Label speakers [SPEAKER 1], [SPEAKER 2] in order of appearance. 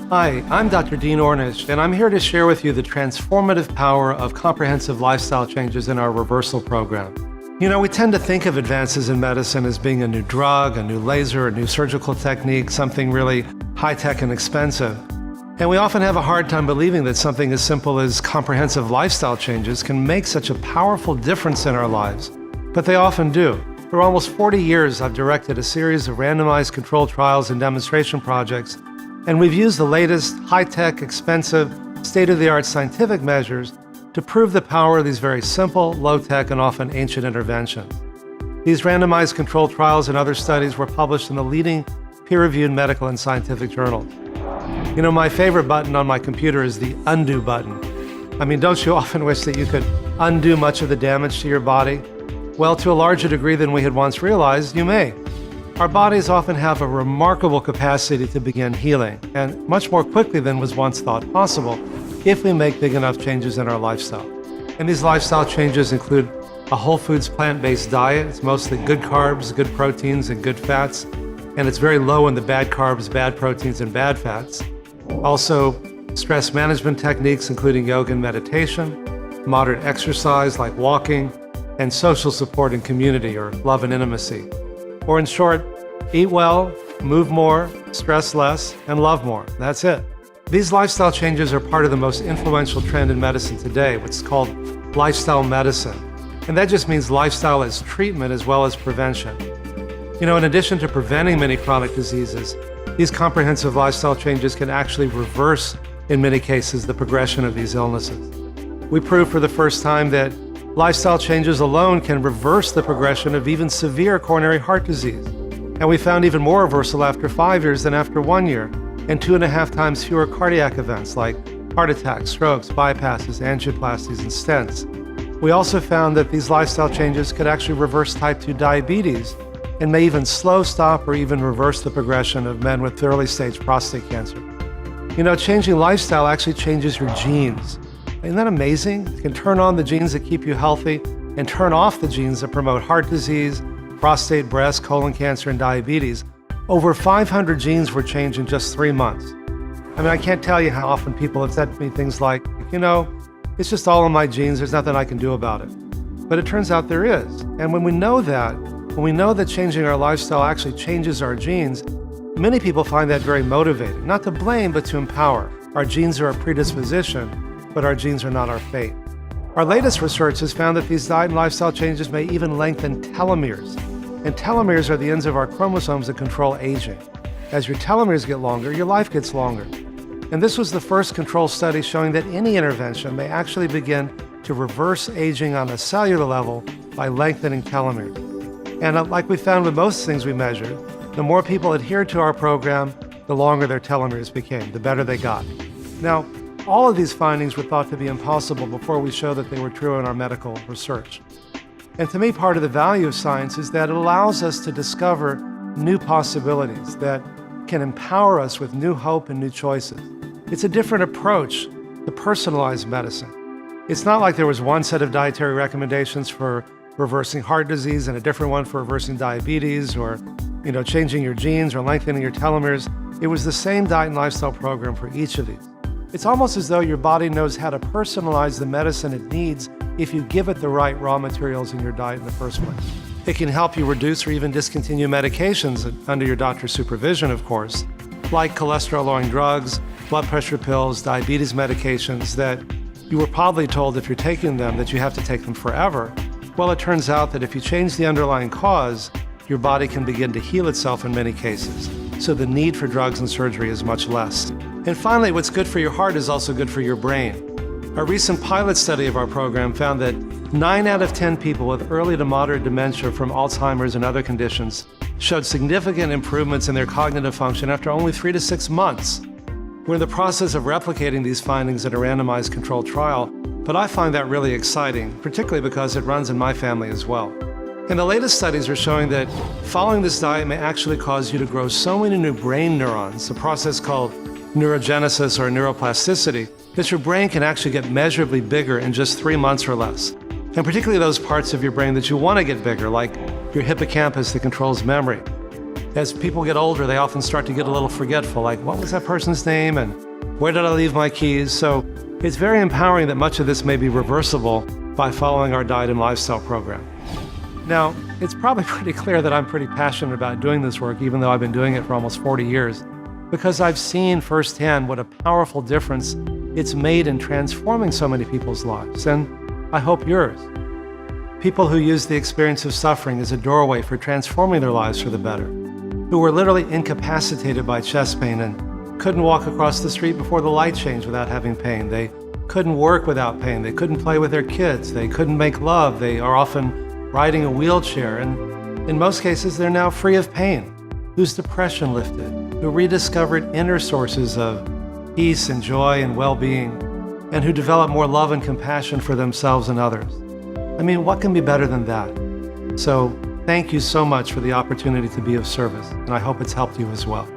[SPEAKER 1] Hi, I'm Dr. Dean Ornish, and I'm here to share with you the transformative power of comprehensive lifestyle changes in our reversal program. You know, we tend to think of advances in medicine as being a new drug, a new laser, a new surgical technique, something really high-tech and expensive. And we often have a hard time believing that something as simple as comprehensive lifestyle changes can make such a powerful difference in our lives. But they often do. For almost 40 years, I've directed a series of randomized controlled trials and demonstration projects, and we've used the latest high-tech, expensive, state-of-the-art scientific measures to prove the power of these very simple, low-tech, and often ancient interventions. These randomized controlled trials and other studies were published in the leading peer-reviewed medical and scientific journals. You know, my favorite button on my computer is the undo button. I mean, don't you often wish that you could undo much of the damage to your body? Well, to a larger degree than we had once realized, you may. Our bodies often have a remarkable capacity to begin healing, and much more quickly than was once thought possible, if we make big enough changes in our lifestyle. And these lifestyle changes include a whole foods plant-based diet. It's mostly good carbs, good proteins, and good fats, and it's very low in the bad carbs, bad proteins, and bad fats. Also, stress management techniques, including yoga and meditation, moderate exercise like walking, and social support and community, or love and intimacy. Or in short, eat well, move more, stress less, and love more. That's it. These lifestyle changes are part of the most influential trend in medicine today, what's called lifestyle medicine. And that just means lifestyle as treatment as well as prevention. You know, in addition to preventing many chronic diseases, these comprehensive lifestyle changes can actually reverse, in many cases, the progression of these illnesses. We proved for the first time that lifestyle changes alone can reverse the progression of even severe coronary heart disease. And we found even more reversal after 5 years than after 1 year, and 2.5 times fewer cardiac events like heart attacks, strokes, bypasses, angioplasties, and stents. We also found that these lifestyle changes could actually reverse type 2 diabetes and may even slow, stop, or even reverse the progression of men with early stage prostate cancer. You know, changing lifestyle actually changes your genes. Isn't that amazing? You can turn on the genes that keep you healthy and turn off the genes that promote heart disease, prostate, breast, colon cancer, and diabetes. Over 500 genes were changed in just 3 months. I mean, I can't tell you how often people have said to me things like, you know, it's just all in my genes, there's nothing I can do about it. But it turns out there is. And when we know that changing our lifestyle actually changes our genes, many people find that very motivating. Not to blame, but to empower. Our genes are a predisposition, but our genes are not our fate. Our latest research has found that these diet and lifestyle changes may even lengthen telomeres. And telomeres are the ends of our chromosomes that control aging. As your telomeres get longer, your life gets longer. And this was the first control study showing that any intervention may actually begin to reverse aging on a cellular level by lengthening telomeres. And like we found with most things we measured, the more people adhered to our program, the longer their telomeres became, the better they got. Now, all of these findings were thought to be impossible before we showed that they were true in our medical research. And to me, part of the value of science is that it allows us to discover new possibilities that can empower us with new hope and new choices. It's a different approach to personalized medicine. It's not like there was one set of dietary recommendations for reversing heart disease and a different one for reversing diabetes or, changing your genes or lengthening your telomeres. It was the same diet and lifestyle program for each of these. It's almost as though your body knows how to personalize the medicine it needs if you give it the right raw materials in your diet in the first place. It can help you reduce or even discontinue medications under your doctor's supervision, of course, like cholesterol-lowering drugs, blood pressure pills, diabetes medications that you were probably told if you're taking them that you have to take them forever. Well, it turns out that if you change the underlying cause, your body can begin to heal itself in many cases. So the need for drugs and surgery is much less. And finally, what's good for your heart is also good for your brain. A recent pilot study of our program found that 9 out of 10 people with early to moderate dementia from Alzheimer's and other conditions showed significant improvements in their cognitive function after only 3 to 6 months. We're in the process of replicating these findings in a randomized controlled trial, but I find that really exciting, particularly because it runs in my family as well. And the latest studies are showing that following this diet may actually cause you to grow so many new brain neurons, a process called neurogenesis or neuroplasticity, that your brain can actually get measurably bigger in just 3 months or less. and particularly those parts of your brain that you want to get bigger, like your hippocampus that controls memory. As people get older, they often start to get a little forgetful, like, what was that person's name and where did I leave my keys? So it's very empowering that much of this may be reversible by following our diet and lifestyle program. Now, it's probably pretty clear that I'm pretty passionate about doing this work, even though I've been doing it for almost 40 years, because I've seen firsthand what a powerful difference it's made in transforming so many people's lives, and I hope yours. People who use the experience of suffering as a doorway for transforming their lives for the better, who were literally incapacitated by chest pain and couldn't walk across the street before the light changed without having pain. They couldn't work without pain. They couldn't play with their kids. They couldn't make love. They are often riding a wheelchair, and in most cases, they're now free of pain, whose depression lifted, who rediscovered inner sources of peace and joy and well-being, and who developed more love and compassion for themselves and others. I mean, what can be better than that? So thank you so much for the opportunity to be of service, and I hope it's helped you as well.